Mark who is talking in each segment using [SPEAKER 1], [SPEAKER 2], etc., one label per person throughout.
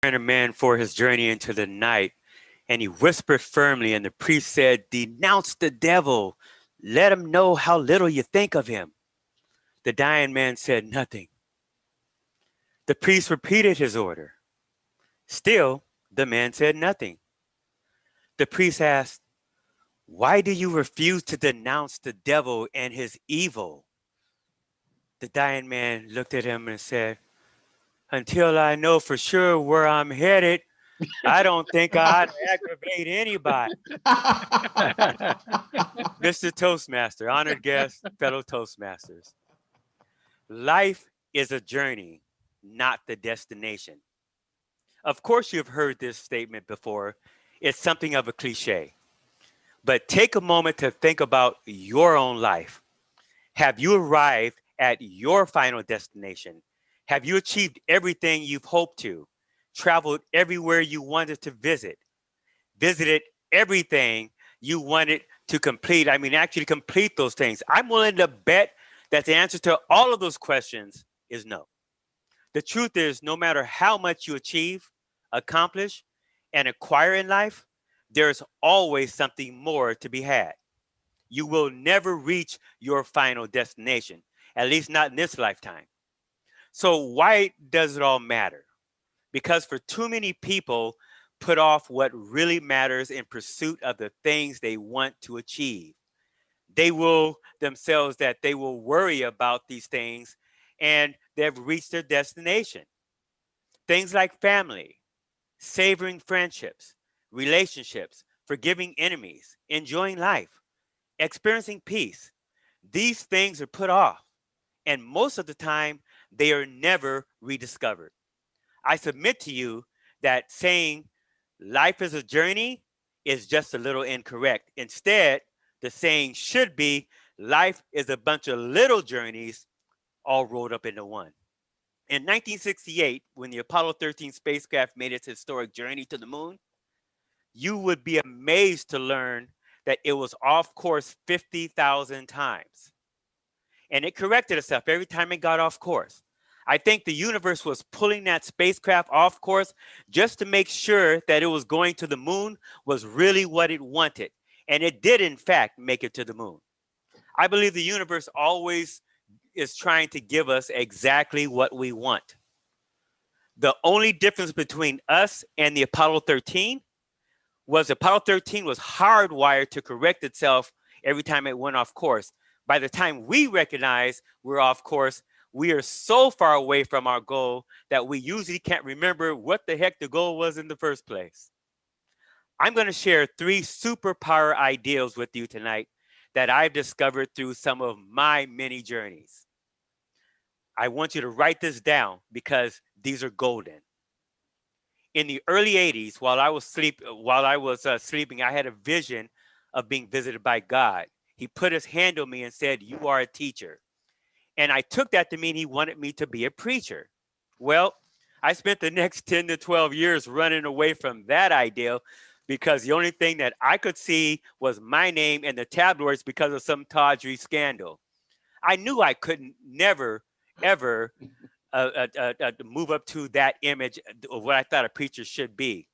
[SPEAKER 1] a man for his journey into the night, and he whispered firmly, and the priest said, "Denounce the devil. Let him know how little you think of him." The dying man said nothing. The priest repeated his order. Still, the man said nothing. The priest asked, "Why do you refuse to denounce the devil and his evil?" The dying man looked at him and said, "Until I know for sure where I'm headed, I don't think I'd aggravate anybody." Mr. Toastmaster, honored guests, fellow Toastmasters. Life is a journey, not the destination. Of course, you've heard this statement before. It's something of a cliche. But take a moment to think about your own life. Have you arrived at your final destination? Have you achieved everything you've hoped to? Traveled everywhere you wanted to visit? Visited everything you wanted to complete? I mean, actually complete those things. I'm willing to bet that the answer to all of those questions is no. The truth is, no matter how much you achieve, accomplish, and acquire in life, there's always something more to be had. You will never reach your final destination, at least not in this lifetime. So why does it all matter? Because for too many people put off what really matters in pursuit of the things they want to achieve. They will themselves that they will worry about these things and they've reached their destination. Things like family, savoring friendships, relationships, forgiving enemies, enjoying life, experiencing peace. These things are put off, and most of the time, they are never rediscovered. I submit to you that saying life is a journey is just a little incorrect. Instead, the saying should be life is a bunch of little journeys all rolled up into one. In 1968, when the Apollo 13 spacecraft made its historic journey to the moon, you would be amazed to learn that it was off course 50,000 times. And it corrected itself every time it got off course. I think the universe was pulling that spacecraft off course just to make sure that it was going to the moon was really what it wanted. And it did, in fact, make it to the moon. I believe the universe always is trying to give us exactly what we want. The only difference between us and the Apollo 13 was Apollo 13 was hardwired to correct itself every time it went off course. By the time we recognize we're off course, we are so far away from our goal that we usually can't remember what the heck the goal was in the first place. I'm going to share 3 superpower ideals with you tonight that I've discovered through some of my many journeys. I want you to write this down because these are golden. In the early 80s, while I was sleeping, I had a vision of being visited by God. He put his hand on me and said, "You are a teacher." And I took that to mean he wanted me to be a preacher. Well, I spent the next 10 to 12 years running away from that ideal because the only thing that I could see was my name in the tabloids because of some tawdry scandal. I knew I couldn't never, ever move up to that image of what I thought a preacher should be.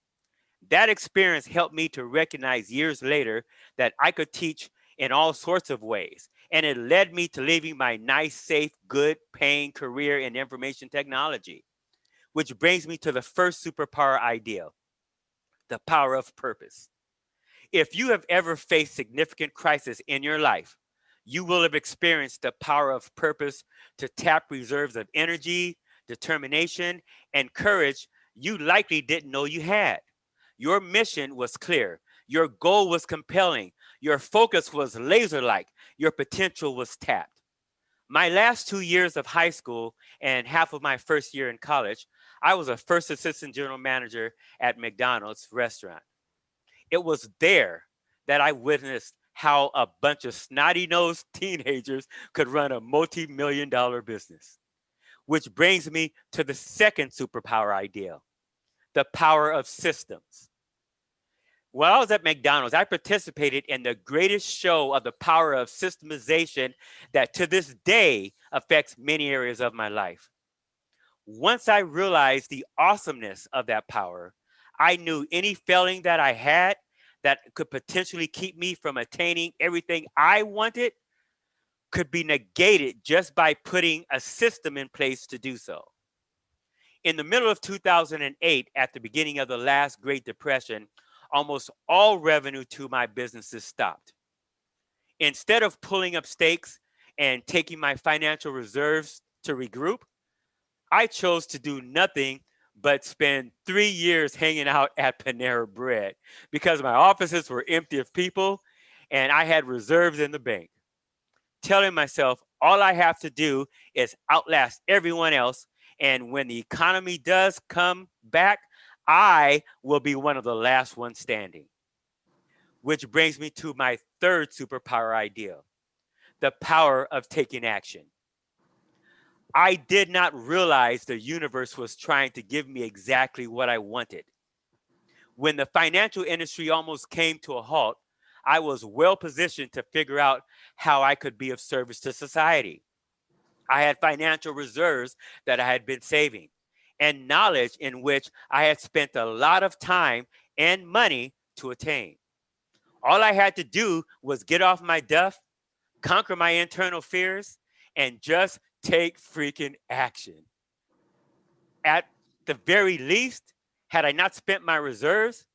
[SPEAKER 1] That experience helped me to recognize years later that I could teach in all sorts of ways. And it led me to leaving my nice, safe, good paying career in information technology, which brings me to the first superpower ideal, the power of purpose. If you have ever faced significant crisis in your life, you will have experienced the power of purpose to tap reserves of energy, determination, and courage you likely didn't know you had. Your mission was clear. Your goal was compelling. Your focus was laser like. Your potential was tapped. My last 2 years of high school and half of my first year in college, I was a first assistant general manager at McDonald's restaurant. It was there that I witnessed how a bunch of snotty-nosed teenagers could run a multi-million-dollar business. Which brings me to the second superpower ideal, the power of systems. While I was at McDonald's, I participated in the greatest show of the power of systemization that to this day affects many areas of my life. Once I realized the awesomeness of that power, I knew any failing that I had that could potentially keep me from attaining everything I wanted could be negated just by putting a system in place to do so. In the middle of 2008, at the beginning of the last Great Depression, almost all revenue to my businesses stopped. Instead of pulling up stakes and taking my financial reserves to regroup, I chose to do nothing but spend 3 years hanging out at Panera Bread because my offices were empty of people and I had reserves in the bank. Telling myself all I have to do is outlast everyone else. And when the economy does come back, I will be one of the last ones standing. Which brings me to my third superpower idea, the power of taking action. I did not realize the universe was trying to give me exactly what I wanted. When the financial industry almost came to a halt, I was well positioned to figure out how I could be of service to society. I had financial reserves that I had been saving and knowledge in which I had spent a lot of time and money to attain. All I had to do was get off my duff, conquer my internal fears, and just take freaking action. At the very least, had I not spent my reserves,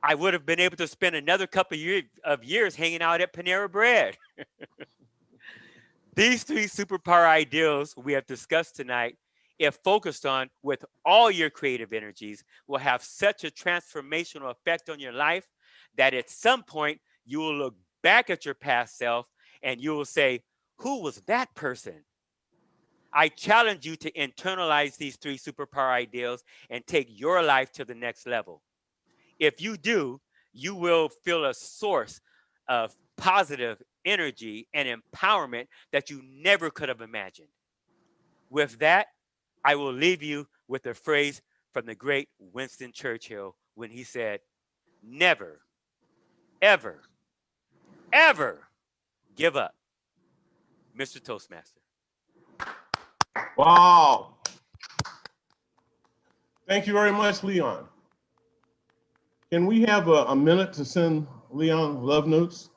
[SPEAKER 1] I would have been able to spend another couple of years hanging out at Panera Bread. These three superpower ideals we have discussed tonight, if focused on with all your creative energies, will have such a transformational effect on your life that at some point you will look back at your past self and you will say, who was that person? I challenge you to internalize these three superpower ideals and take your life to the next level. If you do, you will feel a source of positive energy and empowerment that you never could have imagined. With that, I will leave you with a phrase from the great Winston Churchill when he said, never, ever, ever give up. Mr. Toastmaster.
[SPEAKER 2] Wow. Thank you very much, Leon. Can we have a minute to send Leon love notes?